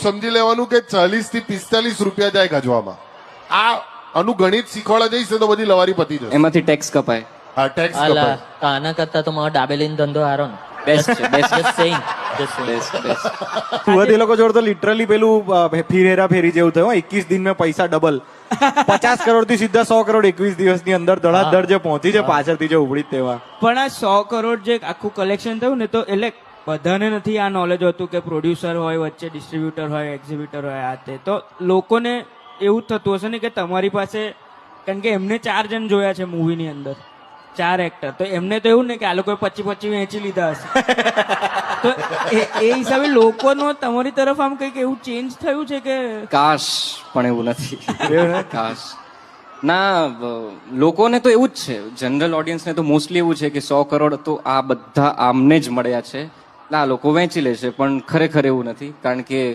સમજી લેવાનું કે 40 થી 45 રૂપિયા જાય ગજવામાં. આ આનું ગણિત શીખવાડવા જઈશ ને તો બધી લવારી પતી જશે. એમાંથી ટેક્સ કપાય. આ ટેક્સ અલા કપાય. તો આના કરતા તો મારો ડાબેલીનો ધંધો હારો ને. બેસ્ટ છે, best Just saying. Just saying. Best best. Surat એ લોકો જોડે તો લિટરલી પેલું ફીરેરા ફેરી જેવું થયું 21 દિન में પૈસા ડબલ 50 કરોડ થી સીધા 100 કરોડ 21 દિવસની અંદર ધડાધડ જે પહોંચી છે પાછળથી જે ઉભળી તેવા. પણ આ 100 કરોડ જે આખું કલેક્શન થયું ને તો એટલે બધાને નથી આ નોલેજ હોતું કે પ્રોડ્યુસર હોય વચ્ચે ડિસ્ટ્રીબ્યુટર હોય એક્ઝિબિટર હોય આ તે તો લોકોને એવું થતું હશે ને કે તમારી પાસે કારણ કે એમને 4 જણ જોયા છે મૂવીની અંદર 4 એક્ટર તો એમને તો એવું ને કે આ લોકોએ 25 વેચી લીધા હશે તો એ હિસાબે લોકોનો તમારી તરફ આમ કંઈક એવું ચેન્જ થયું છે કે કાશ પણ એવું નથી. કાશ ના, લોકોને તો એવું જ છે, જનરલ ઓડિયન્સને તો મોસ્ટલી એવું છે કે 100 કરોડ તો આ બધા આમને જ મળ્યા છે, આ લોકો વેચી લે છે, પણ ખરેખર એવું નથી. કારણ કે